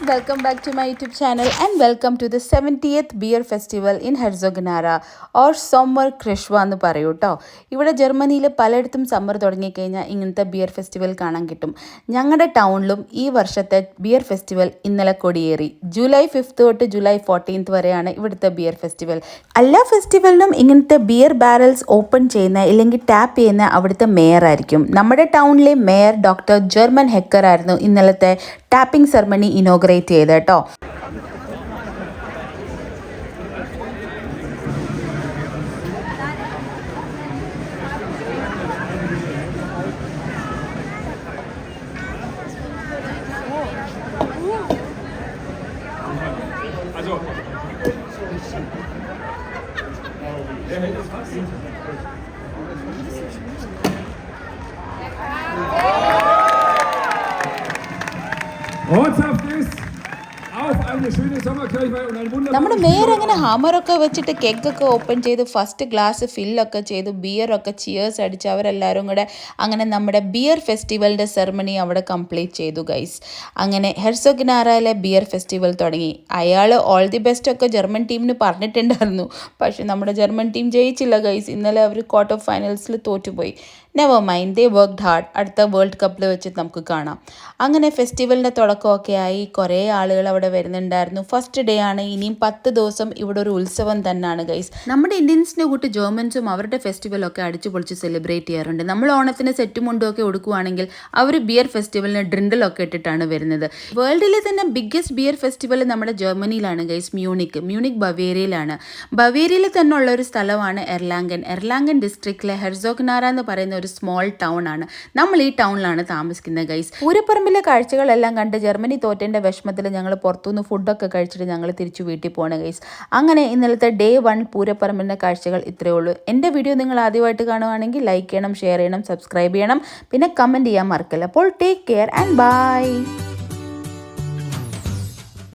welcome back to my YouTube channel and welcome to the 70th Beer Festival in Herzogenaurach or Sommer Krishwa എന്ന് പറയൂ കേട്ടോ. ഇവിടെ ജർമ്മനിയിൽ പലയിടത്തും സമ്മർ തുടങ്ങിക്കഴിഞ്ഞാൽ ഇങ്ങനത്തെ ബിയർ ഫെസ്റ്റിവൽ കാണാൻ കിട്ടും. ഞങ്ങളുടെ ടൗണിലും ഈ വർഷത്തെ ബിയർ ഫെസ്റ്റിവൽ ഇന്നലെ കൊടിയേറി. ജൂലൈ 5 തൊട്ട് ജൂലൈ 14 വരെയാണ് ഇവിടുത്തെ ബിയർ ഫെസ്റ്റിവൽ. എല്ലാ ഫെസ്റ്റിവലിനും ഇങ്ങനത്തെ ബിയർ ബാരൽസ് ഓപ്പൺ ചെയ്യുന്ന അല്ലെങ്കിൽ ടാപ്പ് ചെയ്യുന്ന അവിടുത്തെ മേയർ ആയിരിക്കും. നമ്മുടെ ടൗണിലെ മേയർ ഡോക്ടർ ജർമൻ ഹെക്കർ ആയിരുന്നു ഇന്നലത്തെ ടാപ്പിംഗ് സെറമണി ഇനോഗ്രേറ്റ് ചെയ്ത് കേട്ടോ. നമ്മുടെ മേയർ അങ്ങനെ ഹാമറൊക്കെ വെച്ചിട്ട് കേക്കൊക്കെ ഓപ്പൺ ചെയ്ത് ഫസ്റ്റ് ഗ്ലാസ് ഫില്ലൊക്കെ ചെയ്ത് ബിയറൊക്കെ ചിയേഴ്സ് അടിച്ച് അവരെല്ലാവരും കൂടെ അങ്ങനെ നമ്മുടെ ബിയർ ഫെസ്റ്റിവലിൻ്റെ സെറമണി അവിടെ കംപ്ലീറ്റ് ചെയ്തു ഗൈസ്. അങ്ങനെ ഹെർസോഗനാറയിലെ ബിയർ ഫെസ്റ്റിവൽ തുടങ്ങി. അയാൾ ഓൾ ദി ബെസ്റ്റ് ഒക്കെ ജർമ്മൻ ടീമിന് പറഞ്ഞിട്ടുണ്ടായിരുന്നു. പക്ഷേ നമ്മുടെ ജർമ്മൻ ടീം ജയിച്ചില്ല ഗൈസ്. ഇന്നലെ അവർ ക്വാർട്ടർ ഫൈനൽസിൽ തോറ്റുപോയി. നെവർ മൈൻഡ്, ദേ വർക്ക്ഡ് ഹാർഡ്. അടുത്ത വേൾഡ് കപ്പിൽ വെച്ച് നമുക്ക് കാണാം. അങ്ങനെ ഫെസ്റ്റിവലിൻ്റെ തുടക്കമൊക്കെ ആയി. കുറേ ആളുകൾ അവിടെ വരുന്നുണ്ടായിരുന്നു. ഫസ്റ്റ് ഡേ ആണ്. ഇനിയും 10 ദിവസം ഇവിടെ ഒരു ഉത്സവം തന്നെയാണ് ഗൈസ്. നമ്മുടെ ഇന്ത്യൻസിൻ്റെ കൂട്ട് ജർമ്മൻസും അവരുടെ ഫെസ്റ്റിവലൊക്കെ അടിച്ചു പൊളിച്ച് സെലിബ്രേറ്റ് ചെയ്യാറുണ്ട്. നമ്മൾ ഓണത്തിന് സെറ്റും മുണ്ടും ഒക്കെ കൊടുക്കുകയാണെങ്കിൽ അവർ ബിയർ ഫെസ്റ്റിവലിന് ഡ്രിൻഡലൊക്കെ ഇട്ടിട്ടാണ് വരുന്നത്. വേൾഡിലെ തന്നെ ബിഗ്ഗസ്റ്റ് ബിയർ ഫെസ്റ്റിവൽ നമ്മുടെ ജർമ്മനിയിലാണ് ഗൈസ്. മ്യൂണിക് ബവേരിയയിലാണ്. ബവേരിയയിൽ തന്നെ ഉള്ള ഒരു സ്ഥലമാണ് എർലാംഗൻ ഡിസ്ട്രിക്റ്റിലെ ഹെർസോഗനാറ എന്ന് പറയുന്ന ഒരു സ്മോൾ ടൗൺ ആണ്. നമ്മൾ ഈ ടൗണിലാണ് താമസിക്കുന്നത് ഗൈസ്. പൂരപ്പറമ്പിലെ കാഴ്ചകളെല്ലാം കണ്ട് ജർമ്മനി തോറ്റേൻ്റെ വിഷമത്തിൽ ഞങ്ങൾ പുറത്തുനിന്ന് ഫുഡൊക്കെ കഴിച്ചിട്ട് ഞങ്ങൾ തിരിച്ചു വീട്ടിൽ പോകണം ഗൈസ്. അങ്ങനെ ഇന്നലത്തെ ഡേ 1 പൂരപ്പറമ്പിൻ്റെ കാഴ്ചകൾ ഇത്രയേ ഉള്ളൂ. എൻ്റെ വീഡിയോ നിങ്ങൾ ആദ്യമായിട്ട് കാണുകയാണെങ്കിൽ ലൈക്ക് ചെയ്യണം, ഷെയർ ചെയ്യണം, സബ്സ്ക്രൈബ് ചെയ്യണം, പിന്നെ കമൻറ്റ് ചെയ്യാൻ മറക്കില്ല. അപ്പോൾ ടേക്ക് കെയർ ആൻഡ് ബൈ.